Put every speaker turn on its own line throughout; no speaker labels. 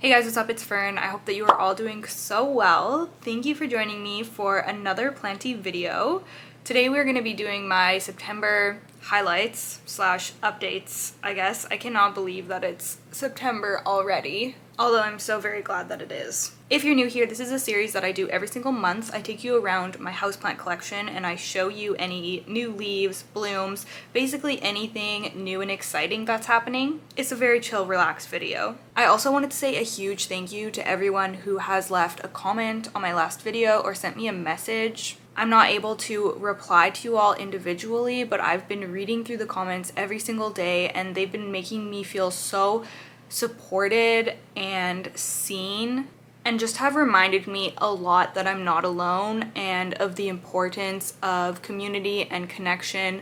Hey guys, what's up? It's Fern. I hope that you are all doing so well. Thank you for joining me for another Planty video. Today we're going to be doing my September highlights slash updates, I guess. I cannot believe that it's September already, although I'm so very glad that it is. If you're new here, this is a series that I do every single month. I take you around my houseplant collection and I show you any new leaves, blooms, basically anything new and exciting that's happening. It's a very chill, relaxed video. I also wanted to say a huge thank you to everyone who has left a comment on my last video or sent me a message. I'm not able to reply to you all individually, but I've been reading through the comments every single day and they've been making me feel so supported and seen, and just have reminded me a lot that I'm not alone and of the importance of community and connection.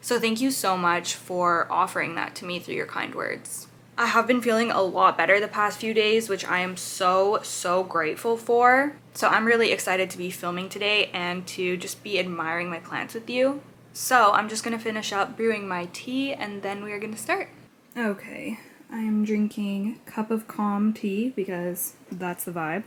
So thank you so much for offering that to me through your kind words. I have been feeling a lot better the past few days, which I am so grateful for. So I'm really excited to be filming today and to just be admiring my plants with you. So I'm just gonna finish up brewing my tea and then we are gonna start. Okay, I am drinking Cup of Calm tea because that's the vibe.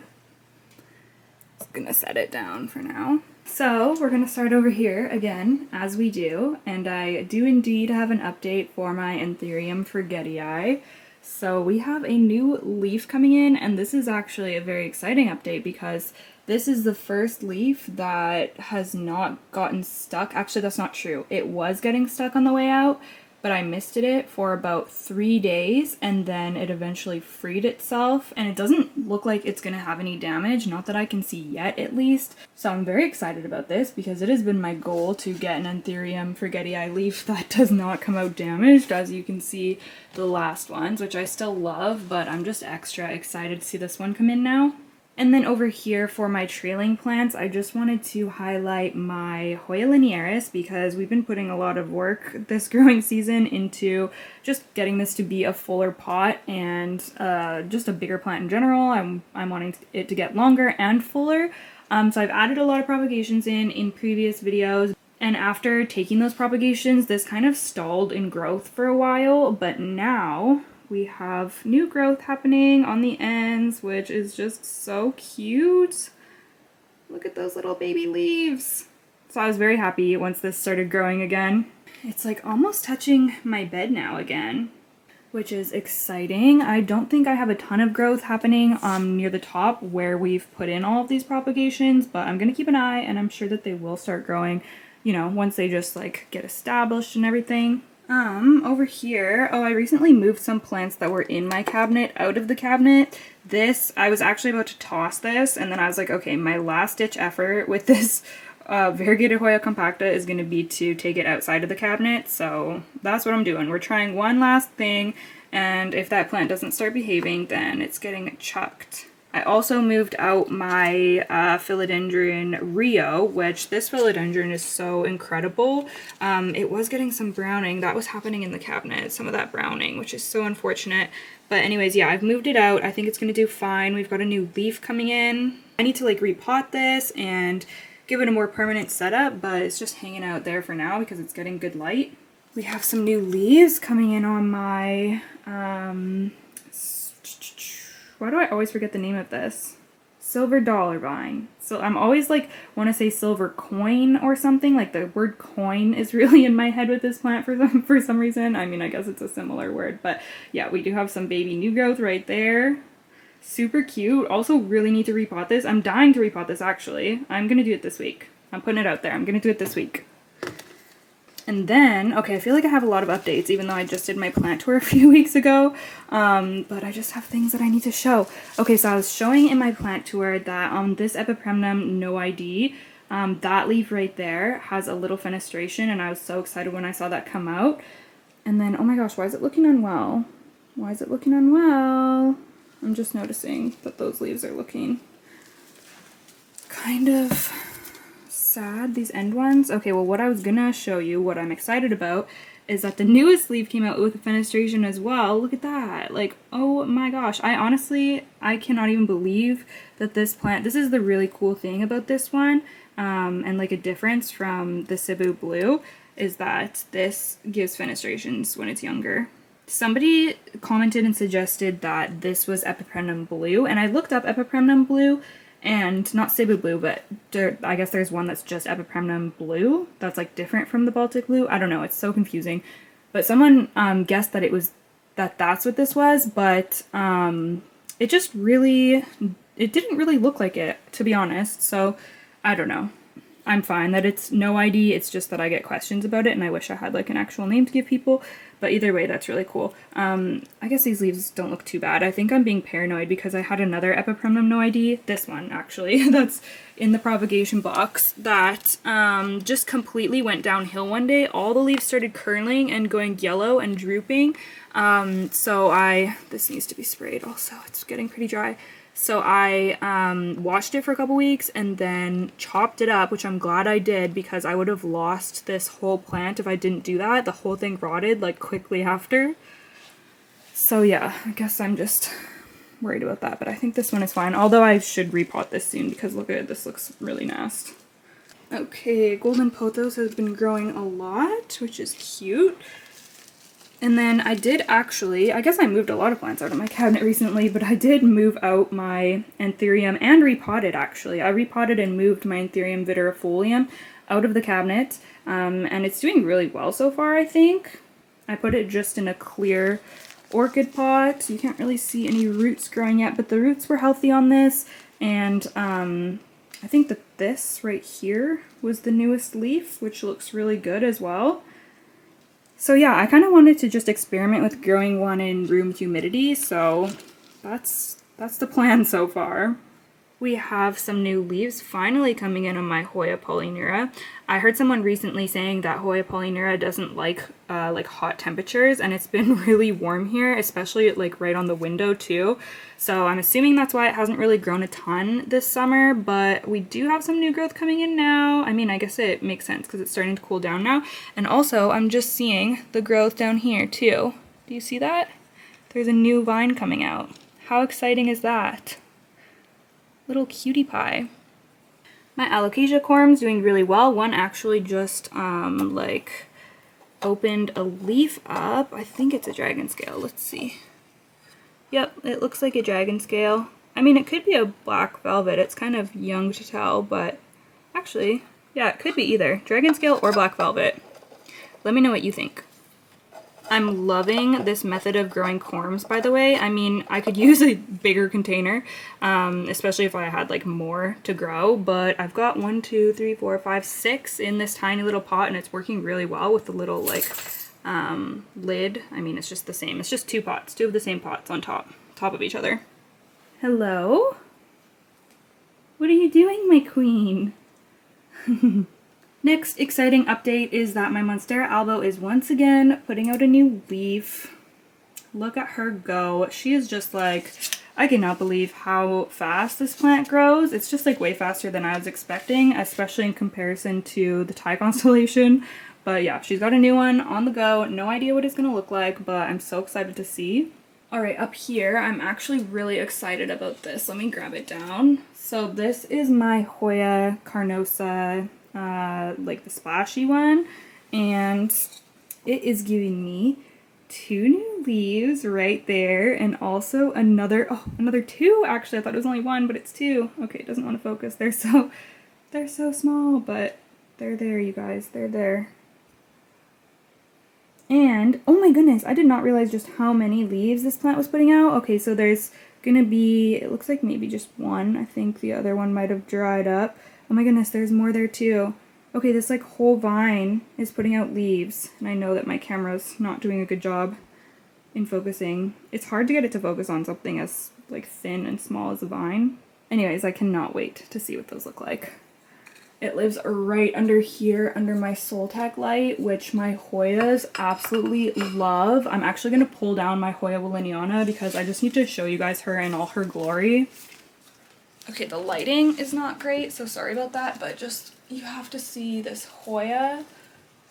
Just gonna set it down for now. So we're gonna start over here again, as we do, and I do indeed have an update for my Ethereum Forgetii. So we have a new leaf coming in, and this is actually a very exciting update because this is the first leaf that has not gotten stuck. Actually, that's not true. It was getting stuck on the way out, but I misted it for about 3 days and then it eventually freed itself, and it doesn't look like it's gonna have any damage, not that I can see yet at least. So I'm very excited about this because it has been my goal to get an Ethereum Forgetii leaf that does not come out damaged, as you can see the last ones, which I still love, but I'm just extra excited to see this one come in now. And then over here for my trailing plants, I just wanted to highlight my Hoya linearis because we've been putting a lot of work this growing season into just getting this to be a fuller pot and just a bigger plant in general. I'm wanting it to get longer and fuller. So I've added a lot of propagations in previous videos. And after taking those propagations, this kind of stalled in growth for a while, but now we have new growth happening on the ends, which is just so cute. Look at those little baby leaves. So I was very happy once this started growing again. It's like almost touching my bed now again, which is exciting. I don't think I have a ton of growth happening near the top where we've put in all of these propagations, but I'm gonna keep an eye and I'm sure that they will start growing, you know, once they just like get established and everything. Over here, I recently moved some plants that were in my cabinet out of the cabinet. I was actually about to toss this, and then I was like, okay, my last ditch effort with this variegated Hoya compacta is going to be to take it outside of the cabinet, so that's what I'm doing. We're trying one last thing, and if that plant doesn't start behaving, then it's getting chucked. I also moved out my Philodendron Rio, which this philodendron is so incredible. It was getting some browning. That was happening in the cabinet, some of that browning, which is so unfortunate. But anyways, yeah, I've moved it out. I think it's going to do fine. We've got a new leaf coming in. I need to like repot this and give it a more permanent setup, but it's just hanging out there for now because it's getting good light. We have some new leaves coming in on my... why do I always forget the name of this? Silver dollar vine. So I'm always like want to say silver coin or something, like the word coin is really in my head with this plant for some reason. I mean, I guess it's a similar word, but yeah, we do have some baby new growth right there. Super cute. Also really need to repot this. I'm dying to repot this actually. I'm gonna do it this week. I'm putting it out there. I'm gonna do it this week. And then, okay, I feel like I have a lot of updates, even though I just did my plant tour a few weeks ago, but I just have things that I need to show. Okay, so I was showing in my plant tour that on this Peperomia no ID, that leaf right there has a little fenestration, and I was so excited when I saw that come out. And then, oh my gosh, why is it looking unwell? Why is it looking unwell? I'm just noticing that those leaves are looking kind of sad, these end ones. Okay, well what I was gonna show you, what I'm excited about, is that the newest leaf came out with a fenestration as well. Look at that. Like, oh my gosh. I cannot even believe that this plant, this is the really cool thing about this one, and like a difference from the Cebu Blue, is that this gives fenestrations when it's younger. somebody commented and suggested that this was Epipremnum blue, and I looked up Epipremnum blue, and not Cebu blue, but I guess there's one that's just Epipremnum blue that's like different from the Baltic blue. I don't know, it's so confusing. But someone guessed that that's what this was, but it didn't really look like it, to be honest. So I don't know. I'm fine that it's no ID, it's just that I get questions about it and I wish I had like an actual name to give people, but either way, that's really cool. I guess these leaves don't look too bad. I think I'm being paranoid because I had another Epipremnum no ID, this one actually, that's in the propagation box, that just completely went downhill one day. All the leaves started curling and going yellow and drooping, this needs to be sprayed also, it's getting pretty dry. So I washed it for a couple weeks and then chopped it up, which I'm glad I did because I would have lost this whole plant if I didn't do that. The whole thing rotted like quickly after. So yeah, I guess I'm just worried about that, but I think this one is fine. Although I should repot this soon because look at it, this looks really nasty. Okay, golden pothos has been growing a lot, which is cute. And then I did actually, I guess I moved a lot of plants out of my cabinet recently, but I did move out my Anthurium and repotted actually. I repotted and moved my Anthurium viridifolium out of the cabinet, and it's doing really well so far, I think. I put it just in a clear orchid pot. You can't really see any roots growing yet, but the roots were healthy on this, and I think that this right here was the newest leaf, which looks really good as well. So yeah, I kind of wanted to just experiment with growing one in room humidity, so that's the plan so far. We have some new leaves finally coming in on my Hoya Polyneura. I heard someone recently saying that Hoya Polyneura doesn't like hot temperatures, and it's been really warm here, especially like right on the window too. So I'm assuming that's why it hasn't really grown a ton this summer, but we do have some new growth coming in now. I mean, I guess it makes sense because it's starting to cool down now. And also, I'm just seeing the growth down here too. Do you see that? There's a new vine coming out. How exciting is that? Little cutie pie. My Alocasia corm's doing really well. One actually just like opened a leaf up. I think it's a dragon scale. Let's see. Yep, it looks like a dragon scale. I mean, it could be a black velvet. It's kind of young to tell, but actually, yeah, it could be either dragon scale or black velvet. Let me know what you think. I'm loving this method of growing corms, by the way. I mean, I could use a bigger container, especially if I had like more to grow, but I've got 1, 2, 3, 4, 5, 6 in this tiny little pot, and it's working really well with the little like lid. I mean, it's just the same. It's just two pots, two of the same pots on top of each other. Hello? What are you doing, my queen? Next exciting update is that my Monstera albo is once again putting out a new leaf. Look at her go. She is just like, I cannot believe how fast this plant grows. It's just like way faster than I was expecting, especially in comparison to the Thai constellation. But yeah, she's got a new one on the go. No idea what it's gonna look like, but I'm so excited to see. All right, up here, I'm actually really excited about this. Let me grab it down. So this is my Hoya Carnosa, like the splashy one, and it is giving me 2 new leaves right there, and also another two. Actually, I thought it was only 1, but it's 2. Okay, it doesn't want to focus. They're so small, but they're there, you guys. They're there. And oh my goodness, I did not realize just how many leaves this plant was putting out. Okay, so there's gonna be, it looks like maybe just 1. I think the other one might have dried up. Oh my goodness, there's more there too. Okay, this like whole vine is putting out leaves, and I know that my camera's not doing a good job in focusing. It's hard to get it to focus on something as like thin and small as a vine. Anyways, I cannot wait to see what those look like. It lives right under here, under my Soltec light, which my Hoyas absolutely love. I'm actually going to pull down my Hoya Polyneura because I just need to show you guys her in all her glory. Okay, the lighting is not great, so sorry about that, but just, you have to see this Hoya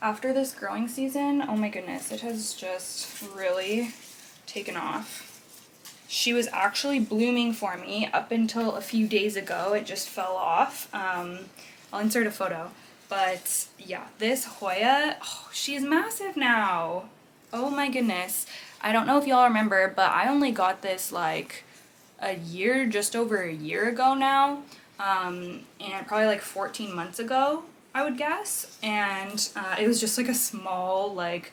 after this growing season. Oh my goodness, it has just really taken off. She was actually blooming for me up until a few days ago. It just fell off. I'll insert a photo, but yeah, this Hoya, oh, she is massive now. Oh my goodness. I don't know if y'all remember, but I only got this like a year, just over a year ago now, and probably like 14 months ago, I would guess. And it was just like a small, like,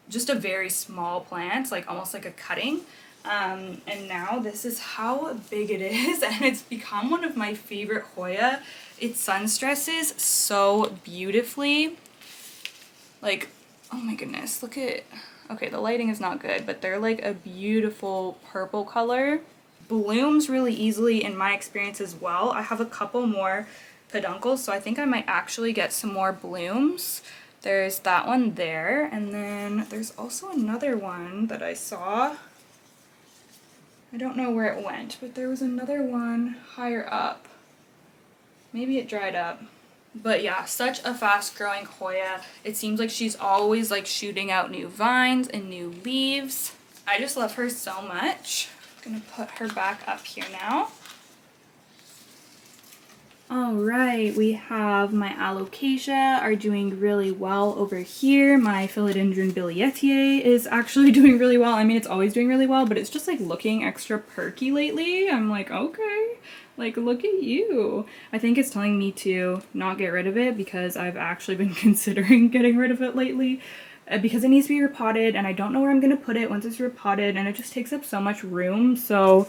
just a very small plant, like almost like a cutting. And now this is how big it is, and it's become one of my favorite Hoya. It sun stresses so beautifully. Like, oh my goodness, look at, okay, the lighting is not good, but they're like a beautiful purple color. Blooms really easily in my experience as well. I have a couple more peduncles, so I think I might actually get some more blooms. There's that one there, and then there's also another one that I saw. I don't know where it went, but there was another one higher up. Maybe it dried up. But yeah, such a fast growing Hoya. It seems like she's always like shooting out new vines and new leaves. I just love her so much. I'm gonna put her back up here now. Alright, we have my Alocasia are doing really well over here. My Philodendron Billietier is actually doing really well. I mean, it's always doing really well, but it's just like looking extra perky lately. I'm like, okay, like look at you. I think it's telling me to not get rid of it because I've actually been considering getting rid of it lately because it needs to be repotted, and I don't know where I'm going to put it once it's repotted, and it just takes up so much room. So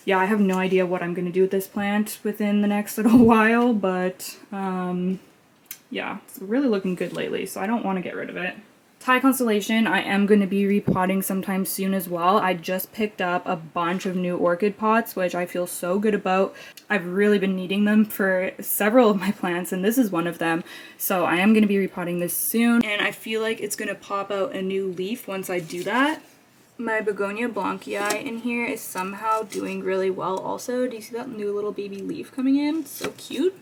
yeah, I have no idea what I'm going to do with this plant within the next little while, but yeah, it's really looking good lately, so I don't want to get rid of it. Thai Constellation, I am going to be repotting sometime soon as well. I just picked up a bunch of new orchid pots, which I feel so good about. I've really been needing them for several of my plants, and this is one of them. So I am going to be repotting this soon, and I feel like it's going to pop out a new leaf once I do that. My Begonia Blancii in here is somehow doing really well also. Do you see that new little baby leaf coming in? So cute.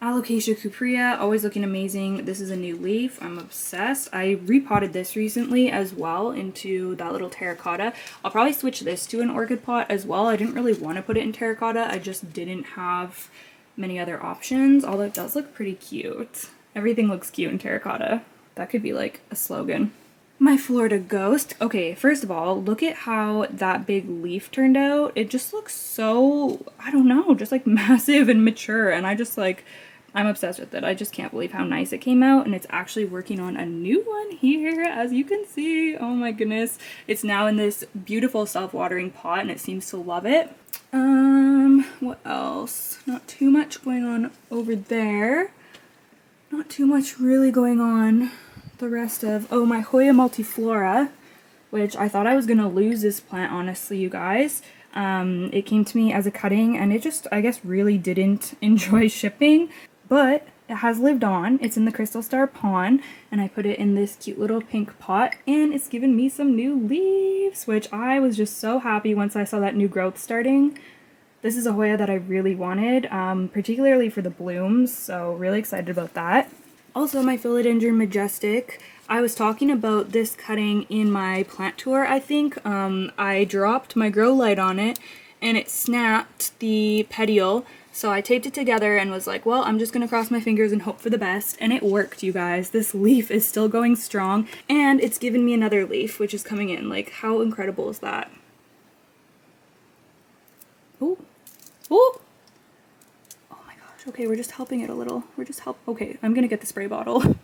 Alocasia Cupria, always looking amazing. This is a new leaf. I'm obsessed. I repotted this recently as well into that little terracotta. I'll probably switch this to an orchid pot as well. I didn't really want to put it in terracotta. I just didn't have many other options, although it does look pretty cute. Everything looks cute in terracotta. That could be like a slogan. My Florida Ghost. Okay, first of all, look at how that big leaf turned out. It just looks so, I don't know, just like massive and mature, and I just like, I'm obsessed with it. I just can't believe how nice it came out, and it's actually working on a new one here, as you can see. Oh my goodness. It's now in this beautiful self-watering pot, and it seems to love it. What else? Not too much going on over there. Not too much really going on the rest of, oh, my Hoya multiflora, which I thought I was gonna lose this plant, honestly, you guys. It came to me as a cutting, and it just, I guess, really didn't enjoy shipping, but it has lived on. It's in the Crystal Star Pond, and I put it in this cute little pink pot, and it's given me some new leaves, which I was just so happy once I saw that new growth starting. This is a Hoya that I really wanted, particularly for the blooms, so really excited about that. Also, my Philodendron Majestic, I was talking about this cutting in my plant tour, I think. I dropped my grow light on it, and it snapped the petiole, so I taped it together and was like, well, I'm just gonna cross my fingers and hope for the best, and it worked, you guys. This leaf is still going strong, and it's given me another leaf, which is coming in. Like, how incredible is that? Ooh. Ooh! Okay, we're just helping it a little. Okay, I'm gonna get the spray bottle. Okay.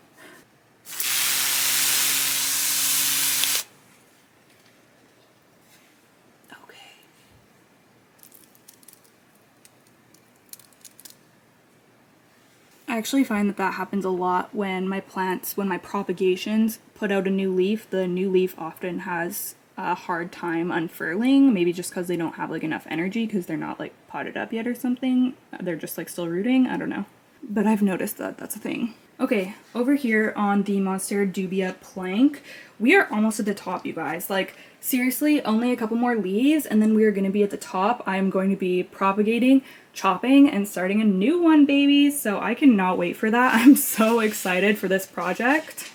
I actually find that happens a lot when my propagations put out a new leaf. The new leaf often has a hard time unfurling, maybe just because they don't have like enough energy because they're not like potted up yet or something. They're just like still rooting, I don't know. But I've noticed that that's a thing. Okay, over here on the Monstera dubia plank, we are almost at the top, you guys. Like, seriously, only a couple more leaves and then we are going to be at the top. I'm going to be propagating, chopping, and starting a new one, babies. So I cannot wait for that. I'm so excited for this project.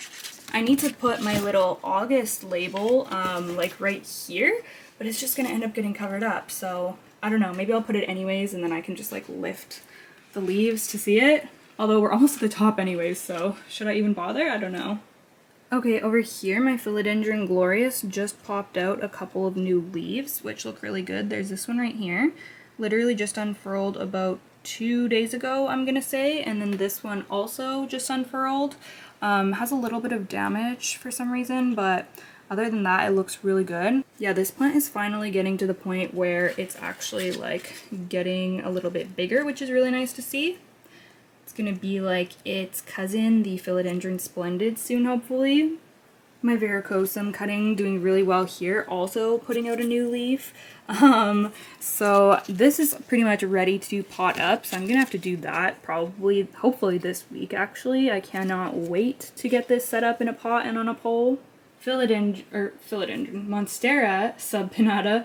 I need to put my little August label like right here, but it's just gonna end up getting covered up, so I don't know, maybe I'll put it anyways and then I can just like lift the leaves to see it. Although we're almost at the top anyways, so should I even bother? I don't know. Okay, over here, my Philodendron Glorious just popped out a couple of new leaves, which look really good. There's this one right here, literally just unfurled about 2 days ago, I'm gonna say, and then this one also just unfurled. Has a little bit of damage for some reason, but other than that, it looks really good. Yeah, this plant is finally getting to the point where it's actually like getting a little bit bigger, which is really nice to see. It's gonna be like its cousin, the Philodendron Splendid, soon, hopefully. My varicosum cutting doing really well here, also putting out a new leaf. So this is pretty much ready to pot up, so I'm gonna have to do that probably, hopefully this week actually. I cannot wait to get this set up in a pot and on a pole. Philodendron Monstera subpinnata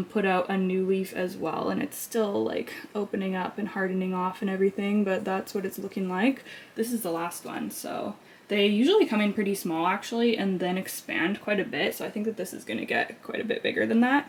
put out a new leaf as well, and it's still like opening up and hardening off and everything, but that's what it's looking like. This is the last one, so they usually come in pretty small actually and then expand quite a bit, so I think that this is gonna get quite a bit bigger than that.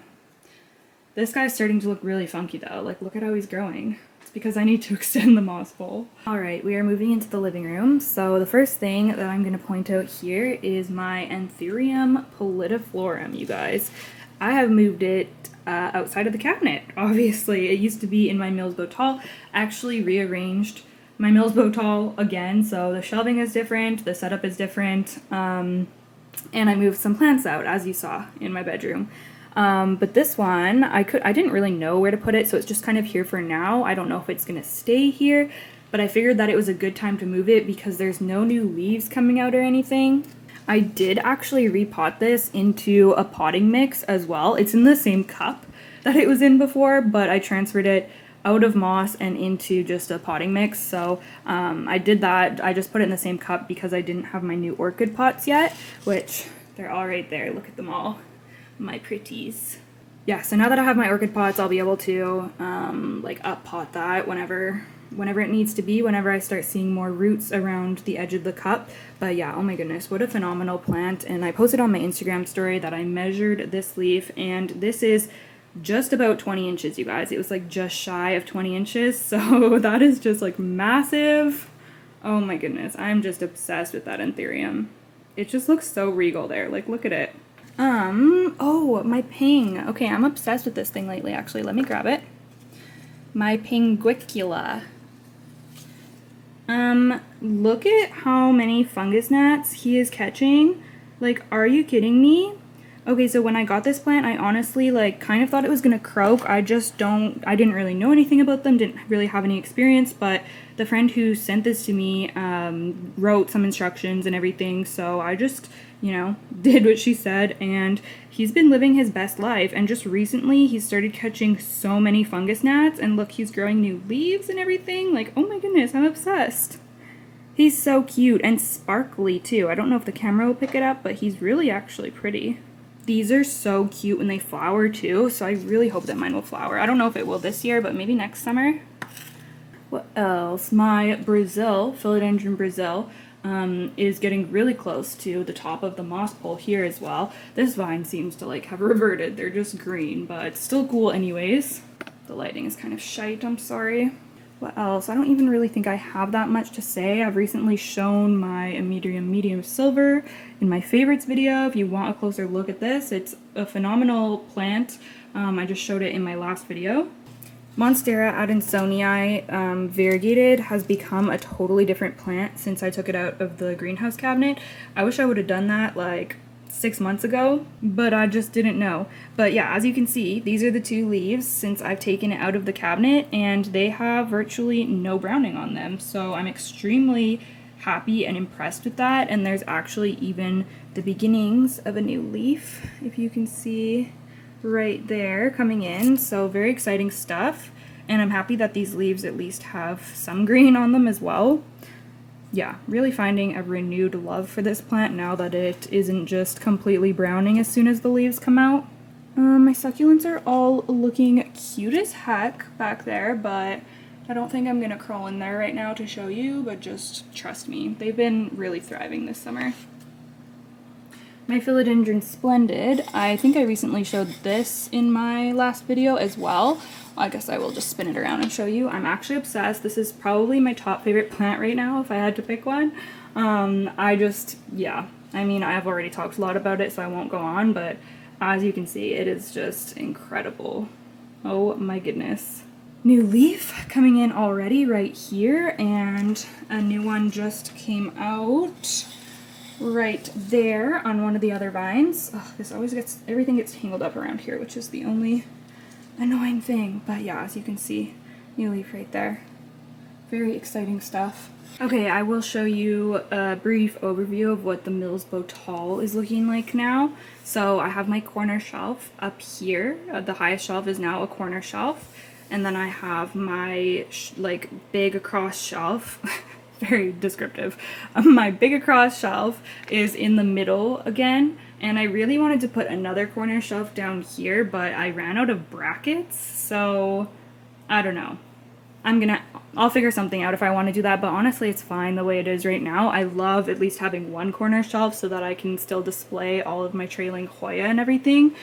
This guy's starting to look really funky though, like look at how he's growing. Because I need to extend the moss pole. Alright, we are moving into the living room. So the first thing that I'm going to point out here is my Ethereum Politiflorum, you guys. I have moved it outside of the cabinet, obviously. It used to be in my Mills Botal. Actually rearranged my Mills Botal again, so the shelving is different, the setup is different, and I moved some plants out, as you saw, in my bedroom. But this one, I didn't really know where to put it, so it's just kind of here for now. I don't know if it's gonna stay here, but I figured that it was a good time to move it because there's no new leaves coming out or anything. I did actually repot this into a potting mix as well. It's in the same cup that it was in before, but I transferred it out of moss and into just a potting mix. So I did that. I just put it in the same cup because I didn't have my new orchid pots yet, which they're all right there. Look at them all. My pretties. Yeah, so now that I have my orchid pots, I'll be able to like up pot that whenever it needs to be, whenever I start seeing more roots around the edge of the cup. But yeah, oh my goodness, what a phenomenal plant. And I posted on my Instagram story that I measured this leaf, and this is just about 20 inches, you guys. It was like just shy of 20 inches, so that is just like massive. Oh my goodness, I'm just obsessed with that Ethereum. It just looks so regal there, like look at it. Oh, my ping. Okay, I'm obsessed with this thing lately, actually. Let me grab it. My pinguicula. Look at how many fungus gnats he is catching. Like, are you kidding me? Okay, so when I got this plant, I honestly, like, kind of thought it was gonna croak. I didn't really know anything about them, didn't really have any experience, but the friend who sent this to me, wrote some instructions and everything, so I just, you know, did what she said, and he's been living his best life, and just recently he started catching so many fungus gnats, and look, he's growing new leaves and everything. Like, oh my goodness, I'm obsessed. He's so cute and sparkly too. I don't know if the camera will pick it up, but he's really actually pretty. These are so cute when they flower too, so I really hope that mine will flower. I don't know if it will this year, but maybe next summer. What else? My Brazil, Philodendron Brazil, is getting really close to the top of the moss pole here as well. This vine seems to like have reverted. They're just green, but it's still cool anyways. The lighting is kind of shite, I'm sorry. What else? I don't even really think I have that much to say. I've recently shown my Ethereum medium silver in my favorites video. If you want a closer look at this, it's a phenomenal plant. I just showed it in my last video. Monstera adansonii variegated has become a totally different plant since I took it out of the greenhouse cabinet. I wish I would have done that like 6 months ago, but I just didn't know. But yeah, as you can see, these are the two leaves since I've taken it out of the cabinet, and they have virtually no browning on them. So I'm extremely happy and impressed with that, and there's actually even the beginnings of a new leaf, if you can see right there coming in. So very exciting stuff, and I'm happy that these leaves at least have some green on them as well. Yeah, really finding a renewed love for this plant now that it isn't just completely browning as soon as the leaves come out. My succulents are all looking cute as heck back there, but I don't think I'm gonna crawl in there right now to show you, but just trust me, they've been really thriving this summer. My Philodendron Splendid, I think I recently showed this in my last video as well. I guess I will just spin it around and show you. I'm actually obsessed. This is probably my top favorite plant right now if I had to pick one. Yeah, I mean, I've already talked a lot about it, so I won't go on, but as you can see, it is just incredible. Oh my goodness. New leaf coming in already right here, and a new one just came out right there on one of the other vines. Oh, this always gets, everything gets tangled up around here, which is the only annoying thing. But yeah, as you can see, new leaf right there. Very exciting stuff. Okay, I will show you a brief overview of what the Mills Botal is looking like now. So I have my corner shelf up here. The highest shelf is now a corner shelf. And then I have my like big across shelf. Very descriptive. My big across shelf is in the middle again. And I really wanted to put another corner shelf down here, but I ran out of brackets. So I don't know. I'll figure something out if I want to do that, but honestly it's fine the way it is right now. I love at least having one corner shelf so that I can still display all of my trailing Hoya and everything.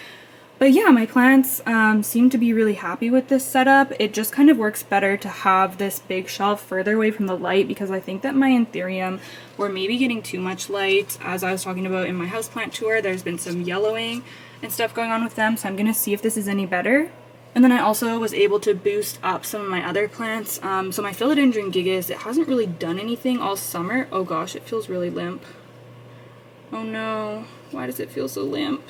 But yeah, my plants seem to be really happy with this setup. It just kind of works better to have this big shelf further away from the light, because I think that my Anthurium were maybe getting too much light. As I was talking about in my houseplant tour, there's been some yellowing and stuff going on with them, so I'm gonna see if this is any better. And then I also was able to boost up some of my other plants. So my Philodendron Gigas, it hasn't really done anything all summer. Oh gosh, it feels really limp. Oh no, why does it feel so limp?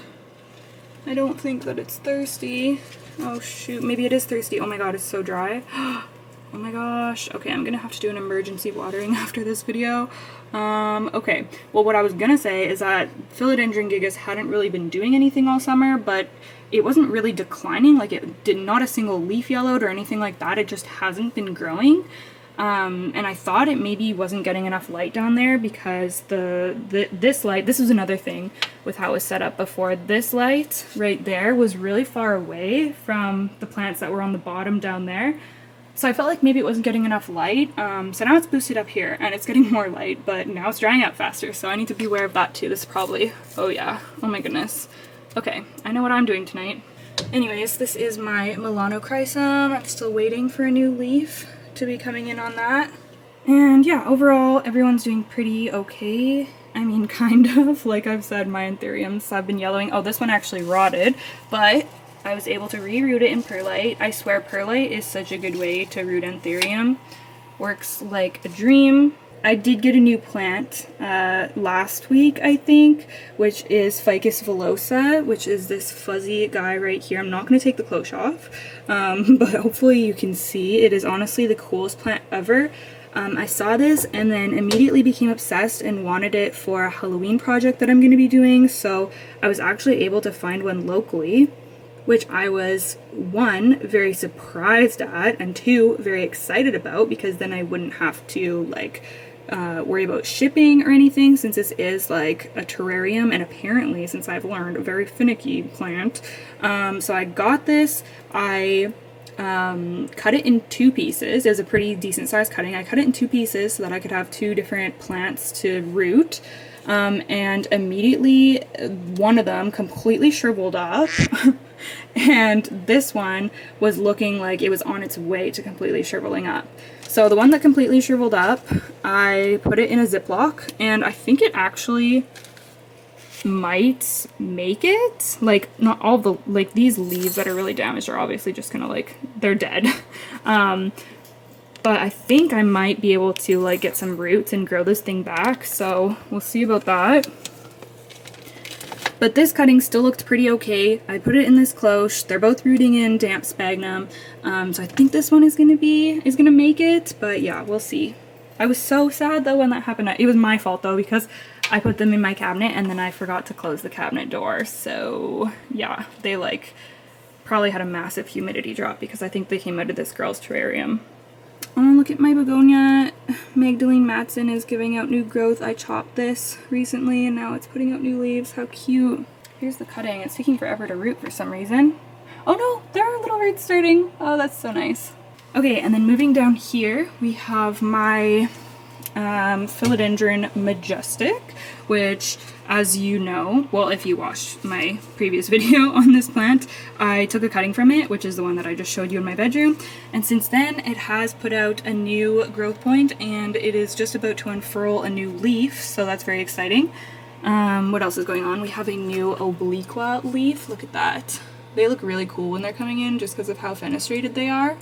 I don't think that it's thirsty. Oh shoot, maybe it is thirsty. Oh my god, it's so dry. Oh my gosh. Okay, I'm gonna have to do an emergency watering after this video. Okay, well what I was gonna say is that Philodendron Gigas hadn't really been doing anything all summer, but it wasn't really declining. Like, it did not a single leaf yellowed or anything like that. It just hasn't been growing. And I thought it maybe wasn't getting enough light down there, because this light, this was another thing with how it was set up before. This light right there was really far away from the plants that were on the bottom down there. So I felt like maybe it wasn't getting enough light. So now it's boosted up here and it's getting more light, but now it's drying out faster. So I need to be aware of that too. This is probably, oh yeah, oh my goodness. Okay, I know what I'm doing tonight. Anyways, this is my Melanochrysum. I'm still waiting for a new leaf to be coming in on that. And yeah, overall, everyone's doing pretty okay. I mean, kind of. Like I've said, my Anthuriums have been yellowing. Oh, this one actually rotted, but I was able to reroot it in perlite. I swear perlite is such a good way to root Anthurium. Works like a dream. I did get a new plant last week, I think, which is Ficus Velosa, which is this fuzzy guy right here. I'm not going to take the cloche off, but hopefully you can see. It is honestly the coolest plant ever. I saw this and then immediately became obsessed and wanted it for a Halloween project that I'm going to be doing, so I was actually able to find one locally, which I was, one, very surprised at, and two, very excited about, because then I wouldn't have to, like, worry about shipping or anything, since this is like a terrarium, and apparently, since I've learned, a very finicky plant. So I got this. I cut it in 2 pieces. It was a pretty decent sized cutting. I cut it in 2 pieces so that I could have 2 different plants to root. And immediately one of them completely shriveled up. And this one was looking like it was on its way to completely shriveling up. So the one that completely shriveled up, I put it in a Ziploc, and I think it actually might make it. Like, not all the, like, these leaves that are really damaged are obviously just kind of like, they're dead. But I think I might be able to, like, get some roots and grow this thing back, so we'll see about that. But this cutting still looked pretty okay. I put it in this cloche. They're both rooting in damp sphagnum. So I think this one is gonna make it, but yeah, we'll see. I was so sad though when that happened. It was my fault though, because I put them in my cabinet and then I forgot to close the cabinet door. So yeah, they like probably had a massive humidity drop, because I think they came out of this girl's terrarium. Oh, look at my Begonia. Magdalene Matson is giving out new growth. I chopped this recently and now it's putting out new leaves. How cute. Here's the cutting. It's taking forever to root for some reason. Oh no, there are little roots starting. Oh, that's so nice. Okay, and then moving down here, we have my Philodendron Majestic, which, as you know, well, if you watched my previous video on this plant, I took a cutting from it, which is the one that I just showed you in my bedroom, and since then it has put out a new growth point, and it is just about to unfurl a new leaf, so that's very exciting. What else is going on? We have a new obliqua leaf. Look at that. They look really cool when they're coming in just because of how fenestrated they are.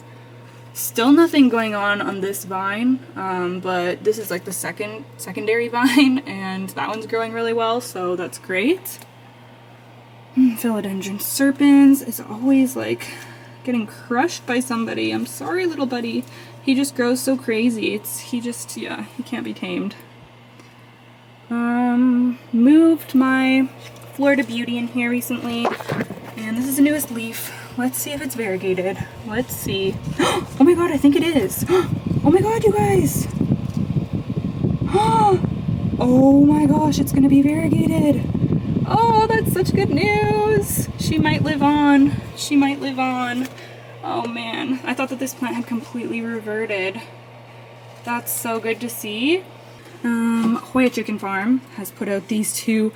Still nothing going on this vine, but this is like the secondary vine, and that one's growing really well, so that's great. Philodendron serpens is always like getting crushed by somebody. I'm sorry, little buddy. He just grows so crazy. He can't be tamed. Moved my Florida Beauty in here recently, and this is the newest leaf. Let's see if it's variegated. Let's see. Oh my god, I think it is. Oh my god, you guys. Oh my gosh, it's gonna be variegated. Oh, that's such good news. She might live on. She might live on. Oh man, I thought that this plant had completely reverted. That's so good to see. Hoya Chicken Farm has put out these two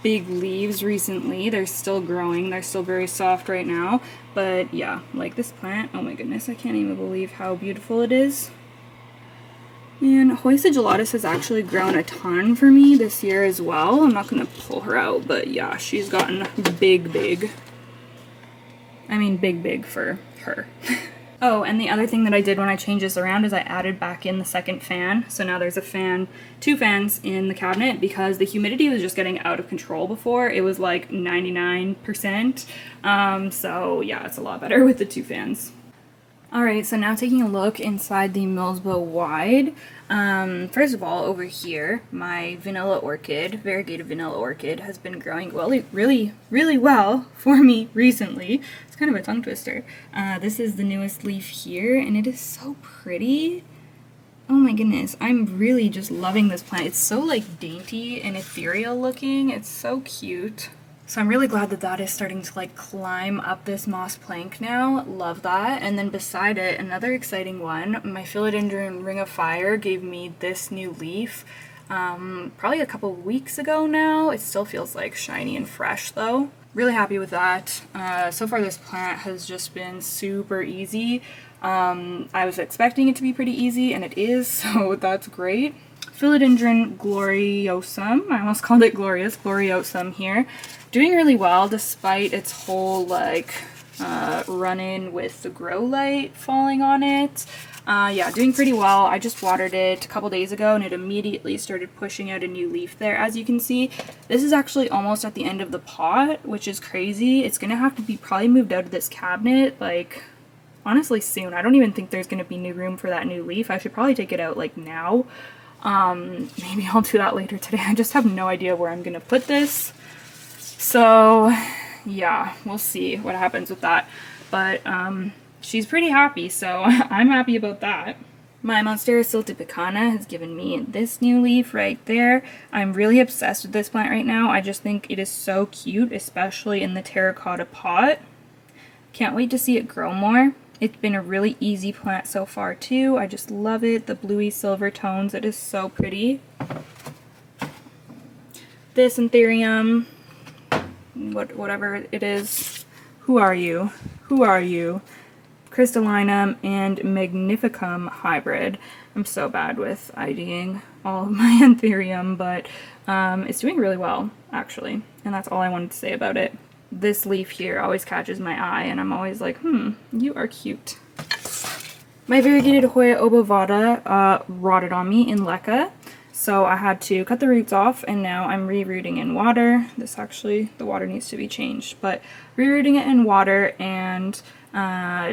big leaves recently. They're still growing. They're still very soft right now. But yeah, like this plant, oh my goodness, I can't even believe how beautiful it is. And Hoya Sigillotus has actually grown a ton for me this year as well. I'm not going to pull her out, but yeah, she's gotten big. I mean big for her. Oh, and the other thing that I did when I changed this around is I added back in the second fan. So now there's a fan, 2 fans in the cabinet because the humidity was just getting out of control before. It was like 99%. So yeah, it's a lot better with the 2 fans. Alright, so now taking a look inside the Millsbow Wide. First of all, over here, my vanilla orchid, variegated vanilla orchid, has been growing really well for me recently. It's kind of a tongue twister. This is the newest leaf here, and it is so pretty. Oh my goodness, I'm really just loving this plant. It's so like dainty and ethereal looking. It's so cute. So I'm really glad that that is starting to like climb up this moss plank now. Love that. And then beside it, another exciting one, my Philodendron Ring of Fire gave me this new leaf probably a couple weeks ago now. It still feels like shiny and fresh though. Really happy with that. So far this plant has just been super easy. I was expecting it to be pretty easy and it is, so that's great. Philodendron gloriosum, I almost called it glorious, gloriosum here. Doing really well despite its whole like run-in with the grow light falling on it. Yeah, doing pretty well. I just watered it a couple days ago and it immediately started pushing out a new leaf there. As you can see, this is actually almost at the end of the pot, which is crazy. It's gonna have to be probably moved out of this cabinet like honestly soon. I don't even think there's gonna be new room for that new leaf. I should probably take it out like now. Maybe I'll do that later today. I just have no idea where I'm gonna put this. So yeah, we'll see what happens with that. But she's pretty happy, so I'm happy about that. My Monstera siltipicana has given me this new leaf right there. I'm really obsessed with this plant right now. I just think it is so cute, especially in the terracotta pot. Can't wait to see it grow more. It's been a really easy plant so far too. I just love it. The bluey silver tones, it is so pretty. This Ethereum, whatever it is. Who are you? Who are you? Crystallinum and Magnificum hybrid. I'm so bad with IDing all of my Ethereum, but it's doing really well actually, and that's all I wanted to say about it. This leaf here always catches my eye and I'm always like, you are cute. My variegated Hoya obovata rotted on me in Leca, so I had to cut the roots off and now I'm rerooting in water. This actually, the water needs to be changed, but rerooting it in water and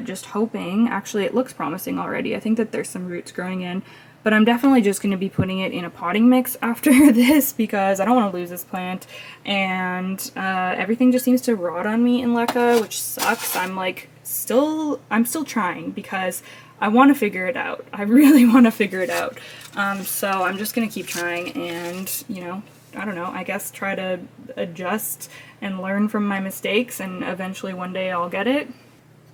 just hoping, actually it looks promising already. I think that there's some roots growing in, but I'm definitely just going to be putting it in a potting mix after this because I don't want to lose this plant, and everything just seems to rot on me in Leca, which sucks. I'm still trying because I want to figure it out. I really want to figure it out. So I'm just going to keep trying and, you know, I don't know, I guess try to adjust and learn from my mistakes, and eventually one day I'll get it.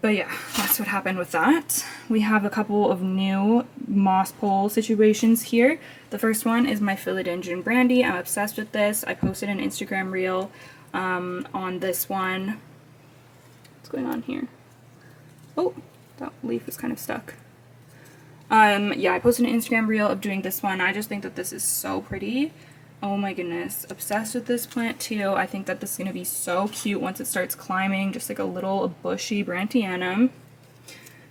But yeah, that's what happened with that. We have a couple of new moss pole situations here. The first one is my Philodendron Brandy. I'm obsessed with this. I posted an Instagram reel on this one. What's going on here? Oh, that leaf is kind of stuck. Yeah, I posted an Instagram reel of doing this one. I just think that this is so pretty. Oh my goodness, obsessed with this plant too. I think that this is going to be so cute once it starts climbing, just like a little bushy Brantianum.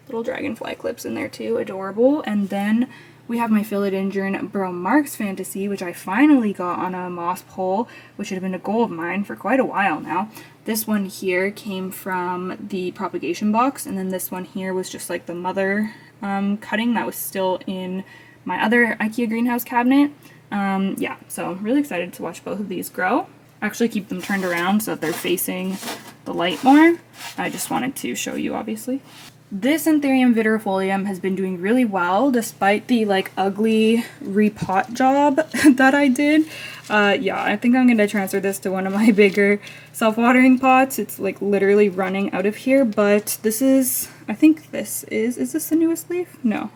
Little dragonfly clips in there too, adorable. And then we have my Philodendron Marks Fantasy, which I finally got on a moss pole, which had been a goal of mine for quite a while now. This one here came from the propagation box, and then this one here was just like the mother cutting that was still in my other IKEA greenhouse cabinet. Yeah, so I'm really excited to watch both of these grow. I actually keep them turned around so that they're facing the light more. I just wanted to show you, obviously. This Ethereum Politiflorum has been doing really well despite the like ugly repot job that I did. Yeah, I think I'm going to transfer this to one of my bigger self-watering pots. It's like literally running out of here, but this is, I think this is this the newest leaf? No.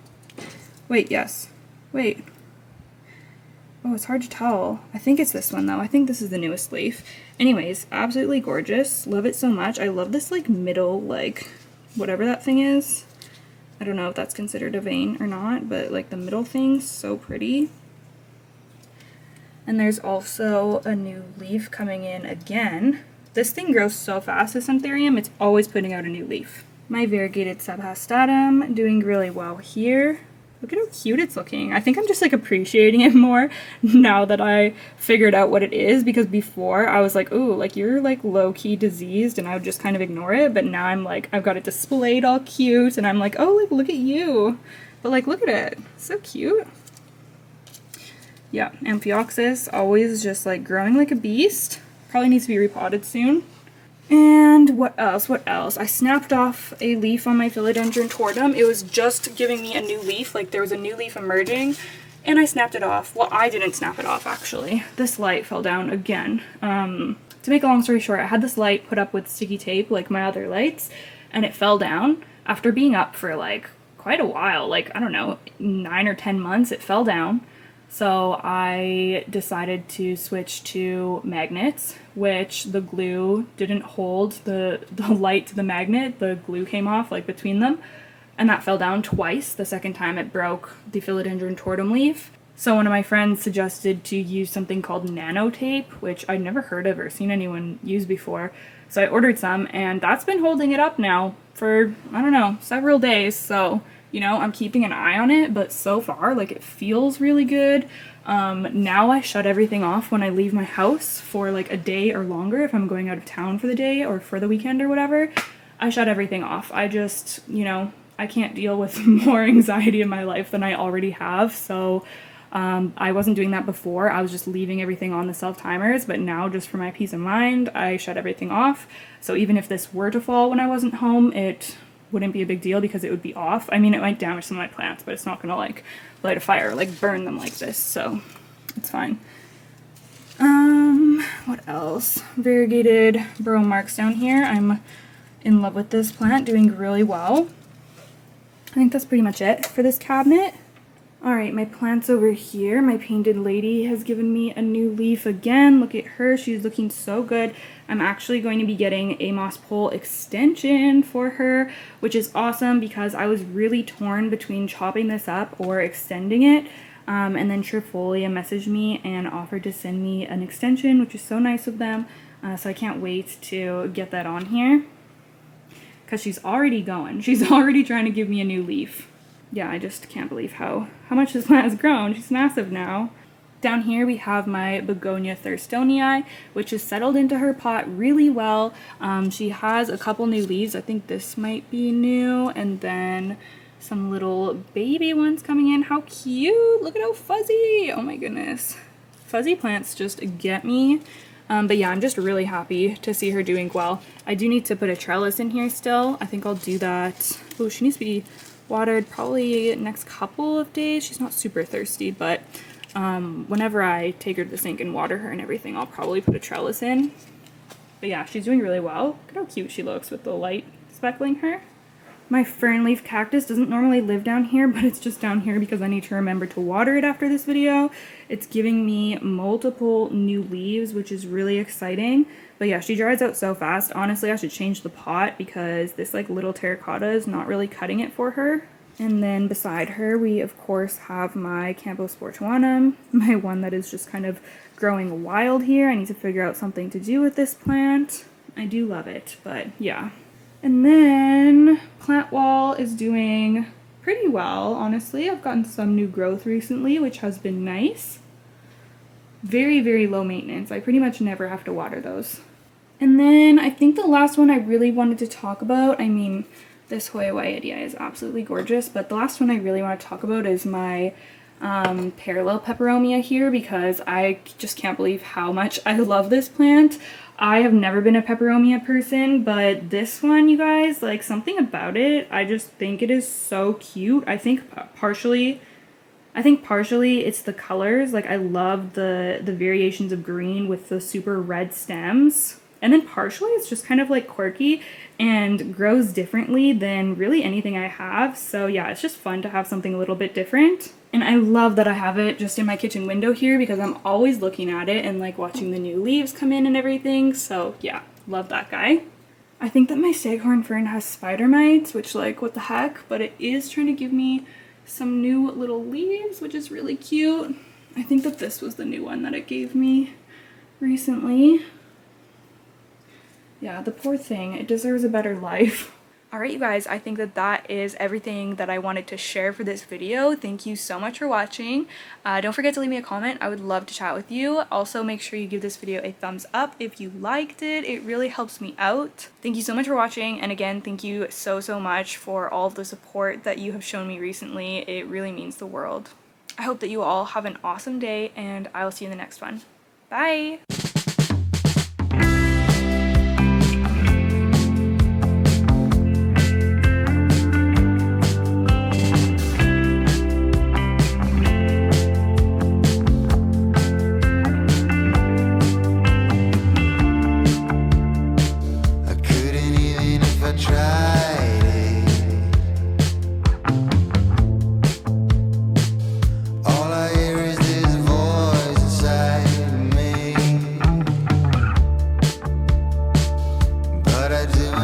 Wait, yes. Wait. Oh, it's hard to tell. I think it's this one though. I think this is the newest leaf. Anyways, absolutely gorgeous. Love it so much. I love this like middle, like whatever that thing is. I don't know if that's considered a vein or not, but like the middle thing's so pretty. And there's also a new leaf coming in again. This thing grows so fast, this Anthurium, it's always putting out a new leaf. My variegated subhastatum doing really well here. Look at how cute it's looking. I think I'm just like appreciating it more now that I figured out what it is, because before I was like, ooh, like you're like low-key diseased, and I would just kind of ignore it, but now I'm like, I've got it displayed all cute, and I'm like, oh, like look at you. But like, look at it, so cute. Yeah, Amphioxus, always just like growing like a beast. Probably needs to be repotted soon. And what else? What else? I snapped off a leaf on my Philodendron tortum. It was just giving me a new leaf, like there was a new leaf emerging, and I snapped it off. Well, I didn't snap it off actually. This light fell down again. To make a long story short, I had this light put up with sticky tape like my other lights, and it fell down after being up for like quite a while, like I don't know, 9 or 10 months. It fell down. So I decided to switch to magnets, which the glue didn't hold the light to the magnet. The glue came off like between them, and that fell down twice. The second time it broke the Philodendron tortum leaf. So one of my friends suggested to use something called nano tape, which I'd never heard of or seen anyone use before. So I ordered some, and that's been holding it up now for, I don't know, several days. So you know, I'm keeping an eye on it, but so far, like, it feels really good. Now I shut everything off when I leave my house for, like, a day or longer. If I'm going out of town for the day or for the weekend or whatever, I shut everything off. I just, you know, I can't deal with more anxiety in my life than I already have, so I wasn't doing that before. I was just leaving everything on the self-timers, but now, just for my peace of mind, I shut everything off. So even if this were to fall when I wasn't home, it wouldn't be a big deal because it would be off. I mean, it might damage some of my plants, but it's not gonna like light a fire or like burn them like this, so it's fine. What else? Variegated marks down here. I'm in love with this plant, doing really well. I think that's pretty much it for this cabinet. Alright, my plants over here. My painted lady has given me a new leaf again. Look at her, she's looking so good. I'm actually going to be getting a moss pole extension for her, which is awesome because I was really torn between chopping this up or extending it. And then Trifolia messaged me and offered to send me an extension, which is so nice of them. So I can't wait to get that on here because she's already going. She's already trying to give me a new leaf. Yeah, I just can't believe how much this plant has grown. She's massive now. Down here we have my Begonia Thurstonia, which has settled into her pot really well. She has a couple new leaves. I think this might be new, and then some little baby ones coming in. How cute! Look at how fuzzy! Oh my goodness. Fuzzy plants just get me. But yeah, I'm just really happy to see her doing well. I do need to put a trellis in here still. I think I'll do that. Oh, she needs to be watered probably next couple of days. She's not super thirsty, but whenever I take her to the sink and water her and everything, I'll probably put a trellis in. But yeah, she's doing really well. Look at how cute she looks with the light speckling her. My fern leaf cactus doesn't normally live down here, but it's just down here because I need to remember to water it after this video. It's giving me multiple new leaves, which is really exciting. But yeah, she dries out so fast. Honestly, I should change the pot because this like little terracotta is not really cutting it for her. And then beside her, we of course have my Campos Sportuanum, my one that is just kind of growing wild here. I need to figure out something to do with this plant. I do love it, but yeah. And then plant wall is doing pretty well, honestly. I've gotten some new growth recently, which has been nice. Very, very low maintenance. I pretty much never have to water those. And then I think the last one I really wanted to talk about, I mean, this Hoya Polyneura is absolutely gorgeous, but the last one I really want to talk about is my parallel Peperomia here, because I just can't believe how much I love this plant. I have never been a Peperomia person, but this one, you guys, like, something about it, I just think it is so cute. I think partially it's the colors. Like, I love the variations of green with the super red stems. And then partially it's just kind of like quirky and grows differently than really anything I have. So yeah, it's just fun to have something a little bit different. And I love that I have it just in my kitchen window here because I'm always looking at it and like watching the new leaves come in and everything. So yeah, love that guy. I think that my staghorn fern has spider mites, which, like, what the heck, but it is trying to give me some new little leaves, which is really cute. I think that this was the new one that it gave me recently. Yeah, the poor thing, it deserves a better life. Alright, you guys, I think that that is everything that I wanted to share for this video. Thank you so much for watching. Don't forget to leave me a comment. I would love to chat with you. Also, make sure you give this video a thumbs up if you liked it. It really helps me out. Thank you so much for watching, and again, thank you so much for all of the support that you have shown me recently. It really means the world. I hope that you all have an awesome day, and I will see you in the next one. Bye!